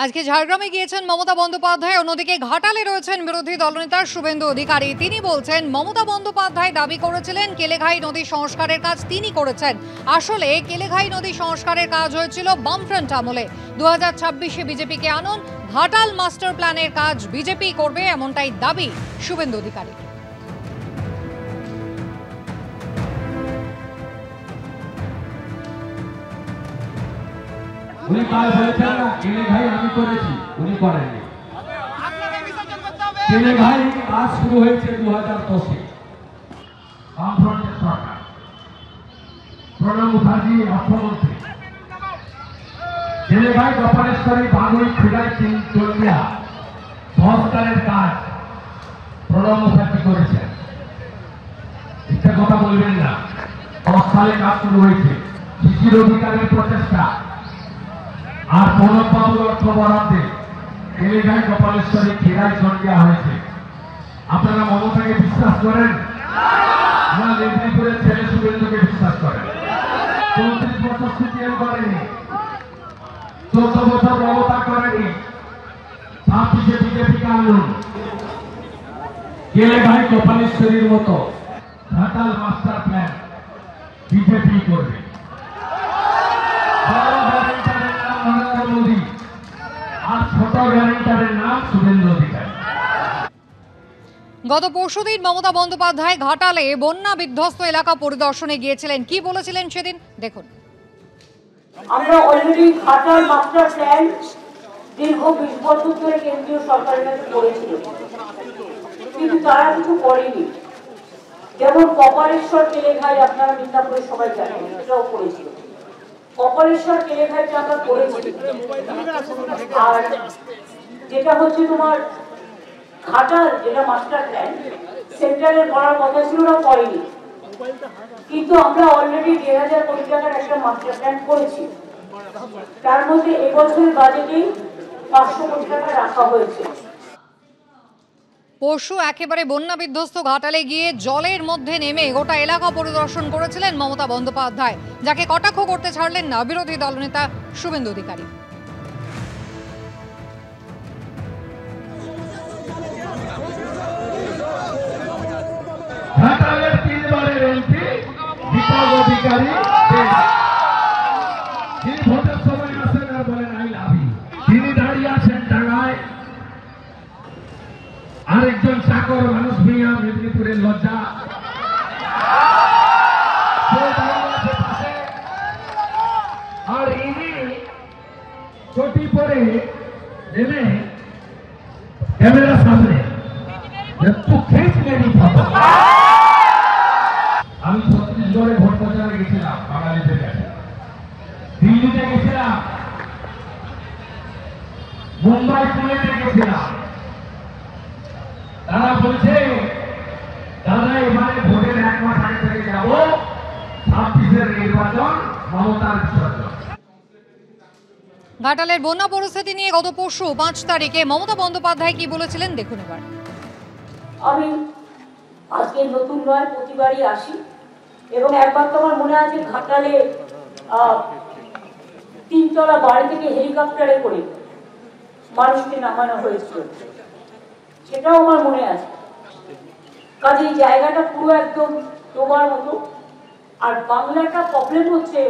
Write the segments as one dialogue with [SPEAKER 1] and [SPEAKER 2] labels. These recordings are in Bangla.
[SPEAKER 1] আজকে ঝাড়গ্রামে গিয়েছেন মমতা বন্দ্যোপাধ্যায়। অন্যদিকে ঘাটালে রয়েছেন বিরোধী দলনেতা শুভেন্দু অধিকারী। তিনি বলছেন মমতা বন্দ্যোপাধ্যায় দাবি করেছিলেন কেলেঘাই নদী সংস্কারের কাজ তিনি করেছেন। আসলে কেলেঘাই নদী সংস্কারের কাজ হয়েছিল বামফ্রন্ট আমলে। 2026-এ বিজেপিকে আনুন, ঘাটাল মাস্টার প্ল্যানের কাজ বিজেপি করবে, এমনটাই দাবি শুভেন্দু অধিকারী।
[SPEAKER 2] উনি কাজ বলেছেন না কেলেঘাই আমি করেছি, উনি করেননি। কেলেঘাই কাজ শুরু হয়েছে 2010-এ বামফ্রন্টের সরকার, প্রণব মুখার্জি অর্থমন্ত্রী। কেলেঘাই গোপালেশ্বরী বাগুই খুদাই চন্ডিয়া সংস্কারের কাজ প্রণব মুখার্জি করেছেন। একটা কথা বলবেন না, 10 সালে কাজ শুরু হয়েছে। শিশির অধিকারের প্রচেষ্টা আর প্রণববাবুর অর্থ বরাদ্দে কেলেঘাই গোপালেশ্বরী খেলায় জল দেওয়া হয়েছে। আপনারা মমতাকে বিশ্বাস করেন না মেদিনীপুরের ছেলে শুভেন্দুকে বিশ্বাস করেন? 34 বছর সিপিএম করেনি, 14 বছর মমতা করেনি, 26-এ বিজেপিকে আনুন। কেলেঘাই গোপালেশ্বরীর মতো ঘাটাল মাস্টার প্ল্যান বিজেপি করবে।
[SPEAKER 1] গত পরশুদিন মমতা বন্দ্যোপাধ্যায় ঘাটালে বন্যা বিধ্বস্ত এলাকা পরিদর্শনে গিয়েছিলেন। কি বলেছিলেন সেদিন দেখুন।
[SPEAKER 3] আমরা অলরেডি ঘাটাল মাস্টার প্ল্যান দীর্ঘ 20 বছর ধরে কেন্দ্রীয় সরকারের কাছে করেছিল, কিন্তু তারা কিছু করেনি। যেমন কপালেশ্বর কেলেঘাই আপনারা মিদনাপুরে সবাই জানেন, এটাও করেছিল। কপালেশ্বর কেলেঘাইটা আমরা করেছি। আর যেটা হচ্ছে তোমার ঘাটাল, যেটা মাস্টার প্ল্যান সেন্টারের করার কথা ছিল, ওরা করেনি। কিন্তু আমরা অলরেডি 1,000 কোটি টাকার একটা মাস্টার প্ল্যান করেছি। তার মধ্যে এবছরের বাজেটেই 500 কোটি টাকা রাখা হয়েছে।
[SPEAKER 1] পরশু একেবারে বন্যা বিধ্বস্ত ঘাটালে গিয়ে জলের মধ্যে নেমে গোটা এলাকা পরিদর্শন করেছিলেন মমতা বন্দ্যোপাধ্যায়, যাকে কটাক্ষ করতে ছাড়লেন না বিরোধী দলনেতা শুভেন্দু অধিকারী।
[SPEAKER 2] ঘাটালের 3 বারের এমপি দীপক অধিকারী তিনি ভোটের সময় আসেন আর বলেন আই লাভ ইউ। তিনি দাঁড়িয়ে আছেন ডাঙায়, আরেকজন চাকর মানুষ মিয়া মেদিনীপুরের লজ্জা, আর ইনি চটি পরে নেমে ক্যামেরার সামনে আমি ছত্তিশগড়ে ভোট প্রচারে গেছিলাম, বাঙালিদের কাছে, দিল্লিতে গেছিলাম, মুম্বাই পুনেতে গেছিলাম। তারা বলছে দাদা এবারে ভোটের 1 মাস আগে থেকে যাবো, 26-এর নির্বাচন মমতার বিসর্জন।
[SPEAKER 1] ঘাটালের বন্যা পরিস্থিতি নিয়ে গত পরশু 5 তারিখে মমতা বন্দ্যোপাধ্যায় কি বলেছিলেন দেখুন এবার।
[SPEAKER 3] আমি আজকে নতুন নয়, প্রতিবারই আসি, এবং একবার তো আমার মনে আছে ঘাটালে 3তলা বাড়ি থেকে হেলিকপ্টারে করে মানুষকে নামানো হয়েছিল, সেটাও আমার মনে আছে। কাজে এই জায়গাটা পুরো একদম তোমার মতো। আর বাংলাটা প্রবলেম হচ্ছে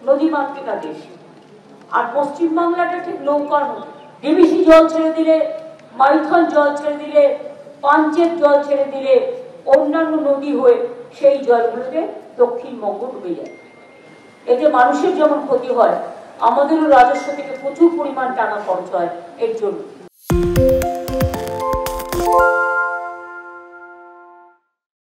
[SPEAKER 3] নদীমাতৃকা দেশ, আর পশ্চিম বাংলাটা ঠিক নৌকার মতো। ডিবিসি জল ছেড়ে দিলে, মাইথন জল ছেড়ে দিলে, পাঞ্চের জল ছেড়ে দিলে অন্যান্য নদী হয়ে সেই জলগুলোতে দক্ষিণবঙ্গ ডুবে যায়। এতে মানুষের যেমন ক্ষতি হয়, আমাদেরও রাজস্ব থেকে প্রচুর পরিমাণ টাকা খরচ হয় এর জন্য।